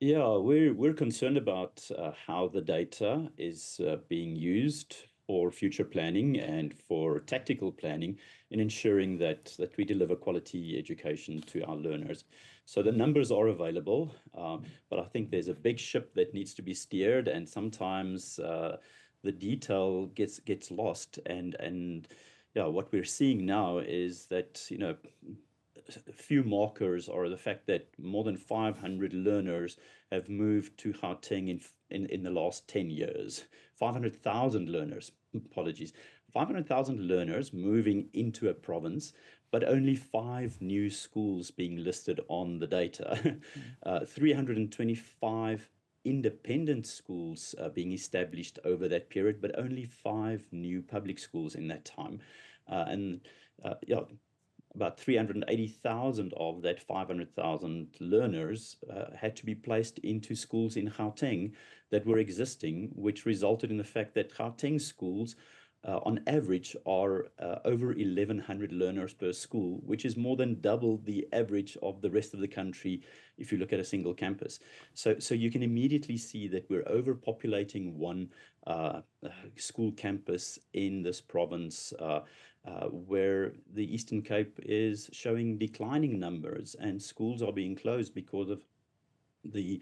Yeah, we're concerned about how the data is being used for future planning and for tactical planning in ensuring that we deliver quality education to our learners. So the numbers are available, but I think there's a big ship that needs to be steered, and sometimes the detail gets lost. And yeah, what we're seeing now is that, a few markers are the fact that more than 500 learners have moved to Gauteng in the last 10 years. 500,000 learners, apologies, 500,000 learners moving into a province, but only 5 new schools being listed on the data. 325 independent schools being established over that period, but only 5 new public schools in that time. And yeah, about 380,000 of that 500,000 learners had to be placed into schools in Gauteng that were existing, which resulted in the fact that Gauteng schools, on average, are over 1,100 learners per school, which is more than double the average of the rest of the country if you look at a single campus. So you can immediately see that we're overpopulating one school campus in this province. Where the Eastern Cape is showing declining numbers and schools are being closed because of the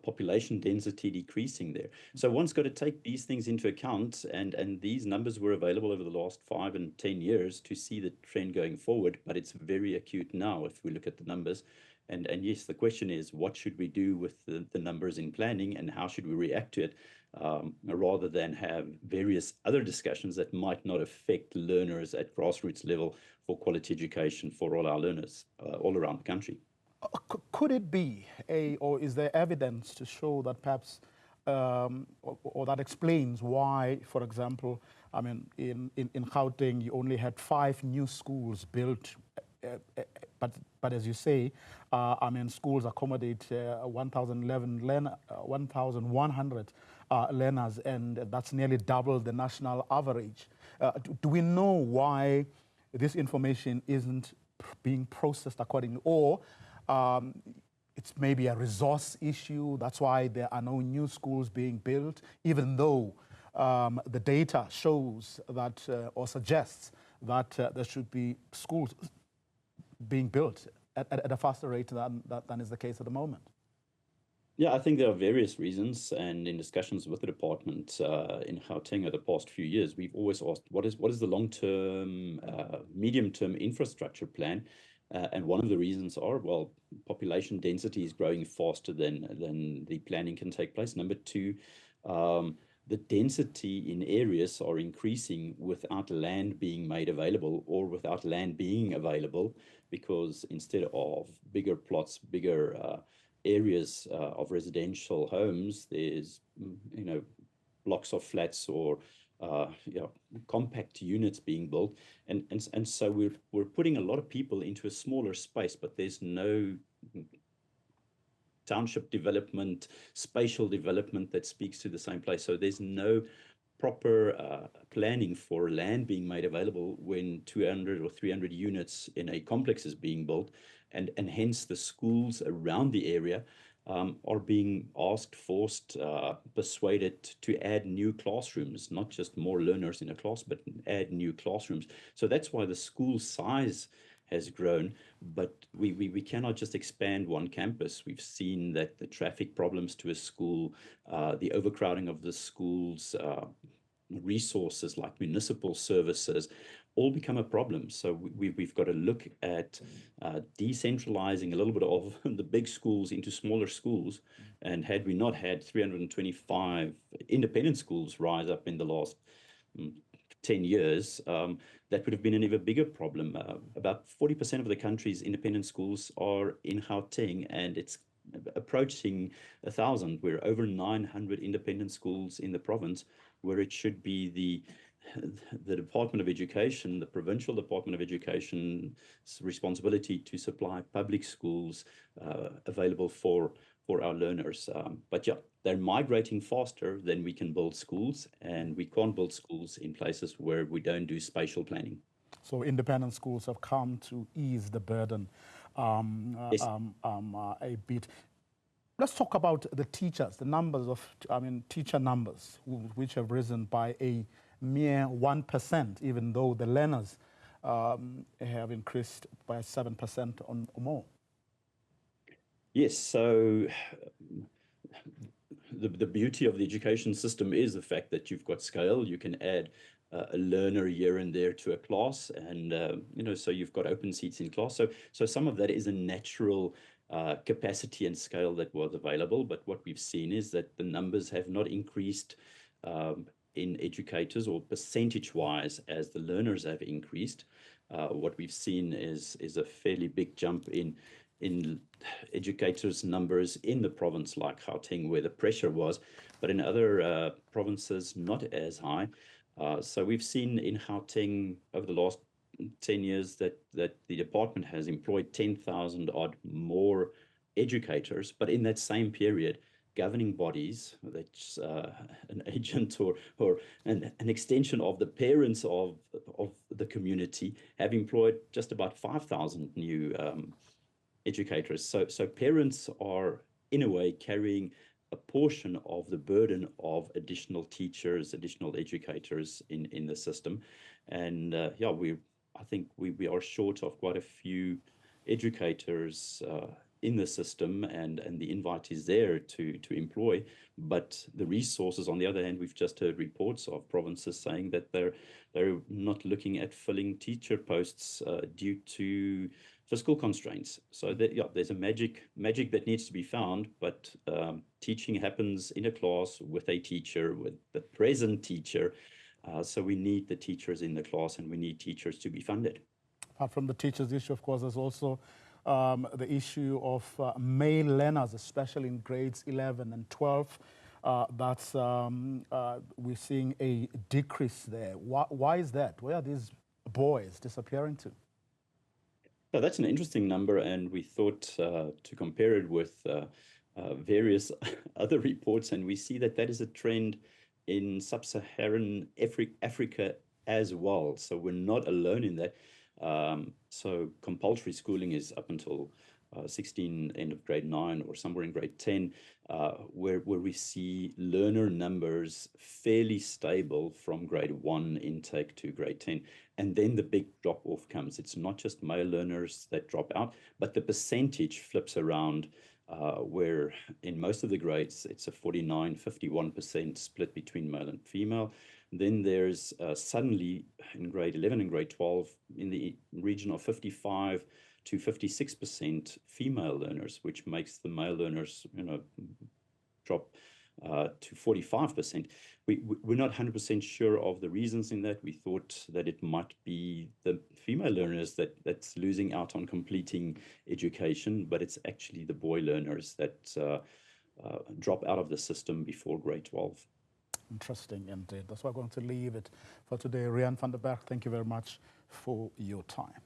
population density decreasing there. So one's got to take these things into account, and these numbers were available over the last 5 and 10 years to see the trend going forward, but it's very acute now if we look at the numbers. And yes, the question is, what should we do with the numbers in planning and how should we react to it, rather than have various other discussions that might not affect learners at grassroots level for quality education for all our learners all around the country. Could it be or is there evidence to show that perhaps, or that explains why, for example, I mean, in Gauteng, you only had 5 new schools built, but as you say, I mean, schools accommodate 1,100 learners, and that's nearly double the national average. Do we know why this information isn't being processed accordingly, or it's maybe a resource issue? That's why there are no new schools being built, even though the data shows that or suggests that there should be schools being built at a faster rate than is the case at the moment. Yeah, I think there are various reasons, and in discussions with the department in Gauteng over the past few years, we've always asked what is the long-term, medium-term infrastructure plan, and one of the reasons are, well, population density is growing faster than the planning can take place. Number two, the density in areas are increasing without land being made available or without land being available, because instead of bigger plots, bigger areas of residential homes, there's blocks of flats or compact units being built, and so we're putting a lot of people into a smaller space, but there's no township development, spatial development that speaks to the same place. So there's no proper planning for land being made available when 200 or 300 units in a complex is being built, and hence the schools around the area are being asked, forced, persuaded to add new classrooms, not just more learners in a class, but add new classrooms. So that's why the school size has grown, but we cannot just expand one campus. We've seen that the traffic problems to a school, the overcrowding of the schools, resources like municipal services, all become a problem. So we've got to look at decentralizing a little bit of the big schools into smaller schools. And had we not had 325 independent schools rise up in the last 10 years, that would have been an even bigger problem. About 40% of the country's independent schools are in Gauteng, and it's approaching 1,000. We're over 900 independent schools in the province, where it should be the Department of Education, the Provincial Department of Education's responsibility to supply public schools available for our learners. But yeah, they're migrating faster than we can build schools, and we can't build schools in places where we don't do spatial planning. So independent schools have come to ease the burden Yes. a bit. Let's talk about the teachers, the numbers of, teacher numbers, which have risen by a mere 1%, even though the learners have increased by 7% or more. Yes, so the beauty of the education system is the fact that you've got scale. You can add a learner here and there to a class, and so you've got open seats in class. So some of that is a natural capacity and scale that was available. But what we've seen is that the numbers have not increased in educators or percentage-wise as the learners have increased. What we've seen is a fairly big jump in educators' numbers in the province like Gauteng, where the pressure was, but in other provinces not as high. So we've seen in Gauteng over the last 10 years that the department has employed 10,000 odd more educators, but in that same period, governing bodies, that's an agent or an extension of the parents of the community, have employed just about 5,000 new educators. So parents are, in a way, carrying a portion of the burden of additional teachers, additional educators in the system. And I think we are short of quite a few educators in the system, and the invite is there to employ. But the resources, on the other hand, we've just heard reports of provinces saying that they're not looking at filling teacher posts due to fiscal constraints. So there's a magic that needs to be found, but teaching happens in a class with a teacher, with the present teacher. So we need the teachers in the class, and we need teachers to be funded. Apart from the teachers issue, of course, there's also the issue of male learners, especially in grades 11 and 12. We're seeing a decrease there. Why is that? Where are these boys disappearing to? So that's an interesting number, and we thought to compare it with various other reports, and we see that is a trend in sub-Saharan Africa as well. So we're not alone in that. So compulsory schooling is up until 16, end of grade 9 or somewhere in grade 10, where we see learner numbers fairly stable from grade 1 intake to grade 10. And then the big drop off comes. It's not just male learners that drop out, but the percentage flips around, where in most of the grades, it's a 49-51% split between male and female. Then there's suddenly in grade 11 and grade 12 in the region of 55 to 56% female learners, which makes the male learners, drop to 45%. We're not 100% sure of the reasons in that. We thought that it might be the female learners that's losing out on completing education, but it's actually the boy learners that drop out of the system before grade 12. Interesting indeed. That's why I'm going to leave it for today. Riaan van der Bergh, thank you very much for your time.